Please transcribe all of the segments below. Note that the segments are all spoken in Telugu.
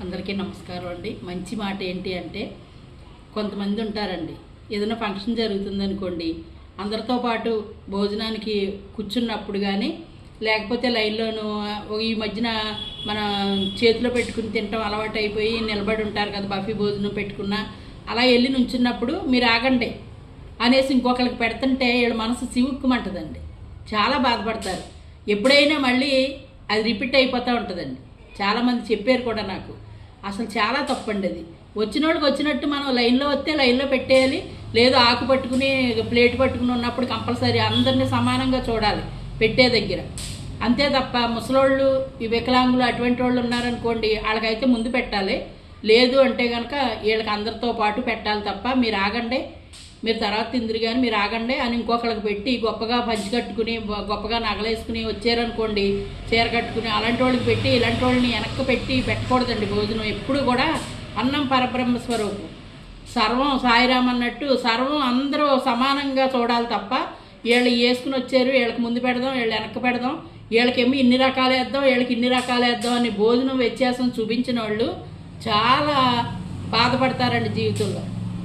అందరికీ నమస్కారం అండి. మంచి మాట ఏంటి అంటే, కొంతమంది ఉంటారండి, ఏదైనా ఫంక్షన్ జరుగుతుందనుకోండి, అందరితో పాటు భోజనానికి కూర్చున్నప్పుడు కానీ, లేకపోతే లైన్లోనూ ఈ మధ్యన మన చేతిలో పెట్టుకుని తినటం అలవాటు అయిపోయి నిలబడి ఉంటారు కదా, బఫీ భోజనం పెట్టుకున్నా అలా వెళ్ళి నుంచున్నప్పుడు మీరు ఆగండి అనేసి ఇంకొకరికి పెడుతుంటే వీళ్ళ మనసు సివుక్కుమంటుందండి. చాలా బాధపడతారు. ఎప్పుడైనా మళ్ళీ అది రిపీట్ అయిపోతూ ఉంటుందండి. చాలామంది చెప్పారు కూడా నాకు. అసలు చాలా తప్పండి అది. వచ్చిన వాళ్ళకి వచ్చినట్టు మనం లైన్లో వస్తే లైన్లో పెట్టేయాలి, లేదు ఆకు పట్టుకుని ప్లేట్ పట్టుకుని ఉన్నప్పుడు కంపల్సరీ అందరినీ సమానంగా చూడాలి పెట్టే దగ్గర. అంతే తప్ప ముసలోళ్ళు, ఈ వికలాంగులు అటువంటి వాళ్ళు ఉన్నారనుకోండి, వాళ్ళకైతే ముందు పెట్టాలి. లేదు అంటే కనుక వీళ్ళకి అందరితో పాటు పెట్టాలి తప్ప మీరు ఆగండి, మీరు తర్వాత తిందిరు కానీ మీరు ఆగండి అని ఇంకొకరికి పెట్టి గొప్పగా పంచి కట్టుకుని గొప్పగా నగలేసుకుని వచ్చారనుకోండి, చీర కట్టుకుని అలాంటి వాళ్ళకి పెట్టి ఇలాంటి వాళ్ళని వెనక్కి పెట్టి పెట్టకూడదండి. భోజనం ఎప్పుడు కూడా అన్నం పరబ్రహ్మ స్వరూపం, సర్వం సాయిరామ్ అన్నట్టు సర్వం అందరూ సమానంగా చూడాలి తప్ప వీళ్ళు వేసుకుని వచ్చారు వీళ్ళకి ముందు పెడదాం, వీళ్ళు వెనక్కి పెడదాం, వీళ్ళకేమో ఇన్ని రకాలు వేద్దాం, వీళ్ళకి ఇన్ని రకాలు వేద్దాం అని భోజనం వ్యత్యాసం చూపించిన వాళ్ళు చాలా బాధపడతారండి జీవితంలో.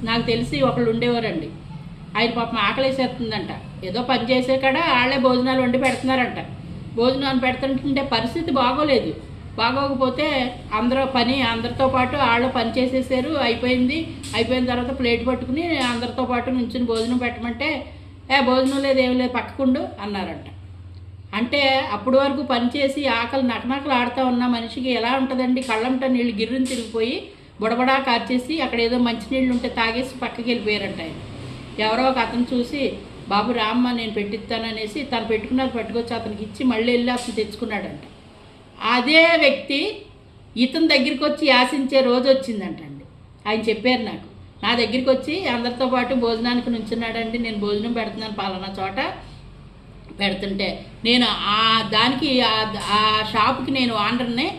నాకు తెలిసి ఒకళ్ళు ఉండేవారండి, ఆయన పాపం ఆకలేసేస్తుందంట, ఏదో పని చేసే కాడ వాళ్ళే భోజనాలు వండి పెడుతున్నారంట. భోజనాలు పెడుతుంటే పరిస్థితి బాగోలేదు. బాగోకపోతే అందరితో పాటు వాళ్ళు పని చేసేసారు, అయిపోయిన తర్వాత ప్లేట్ పట్టుకుని అందరితో పాటు నుంచుని భోజనం పెట్టమంటే భోజనం లేదు ఏం లేదు పక్కకుండు అన్నారంట. అంటే అప్పటి వరకు పనిచేసి ఆకలి నకనకలు ఆడుతూ ఉన్న మనిషికి ఎలా ఉంటుందండి? కళ్ళంట నీళ్ళు గిర్రుని తిరిగిపోయి బుడబడా కార్చేసి అక్కడ ఏదో మంచినీళ్ళు ఉంటే తాగేసి పక్కకి వెళ్ళిపోయారంట. ఆయన ఎవరో ఒక అతను చూసి, బాబు రామ్మ నేను పెట్టిస్తాననేసి తను పెట్టుకున్నది పట్టుకొచ్చి అతనికి ఇచ్చి మళ్ళీ వెళ్ళి అతను తెచ్చుకున్నాడంట. అదే వ్యక్తి ఇతని దగ్గరికి వచ్చి యాసించే రోజు వచ్చిందంటండి. ఆయన చెప్పారు నాకు, నా దగ్గరికి వచ్చి అందరితో పాటు భోజనానికి నుంచున్నాడండి, నేను భోజనం పెడుతున్నాను పలానా చోట పెడుతుంటే నేను దానికి ఆ షాప్కి నేను ఆర్డర్నే,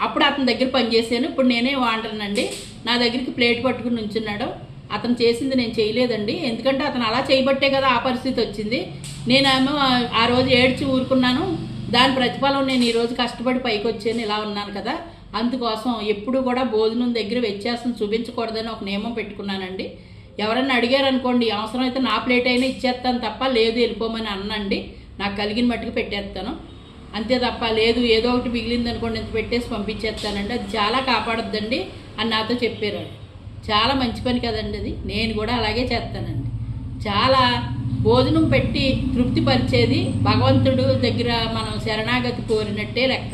అప్పుడు అతని దగ్గర పనిచేసాను, ఇప్పుడు నేనే వాండర్నండి, నా దగ్గరికి ప్లేట్ పట్టుకుని నుంచున్నాడు, అతను చేసింది నేను చేయలేదండి, ఎందుకంటే అతను అలా చేయబట్టే కదా ఆ పరిస్థితి వచ్చింది, నేనేమో ఆ రోజు ఏడ్చి ఊరుకున్నాను, దాని ప్రతిఫలం నేను ఈరోజు కష్టపడి పైకి వచ్చాను, ఇలా ఉన్నాను కదా, అందుకోసం ఎప్పుడు కూడా భోజనం దగ్గర వ్యత్యాసం చూపించకూడదని ఒక నియమం పెట్టుకున్నానండి. ఎవరన్నా అడిగారనుకోండి, అవసరమైతే నా ప్లేట్ అయినా ఇచ్చేస్తాను తప్ప లేదు వెళ్ళిపోమని అన్నండి, నాకు కలిగిన మట్టుకు పెట్టేస్తాను అంతే తప్ప లేదు ఏదో ఒకటి మిగిలింది అనుకోండి ఇంత పెట్టేసి పంపించేస్తానండి, అది చాలా కాపాడొద్దండి అని నాతో చెప్పారు. చాలా మంచి పని కదండి అది, నేను కూడా అలాగే చేస్తానండి. చాలా భోజనం పెట్టి తృప్తిపరిచేది భగవంతుడు దగ్గర మనం శరణాగతి కోరినట్టే లెక్క.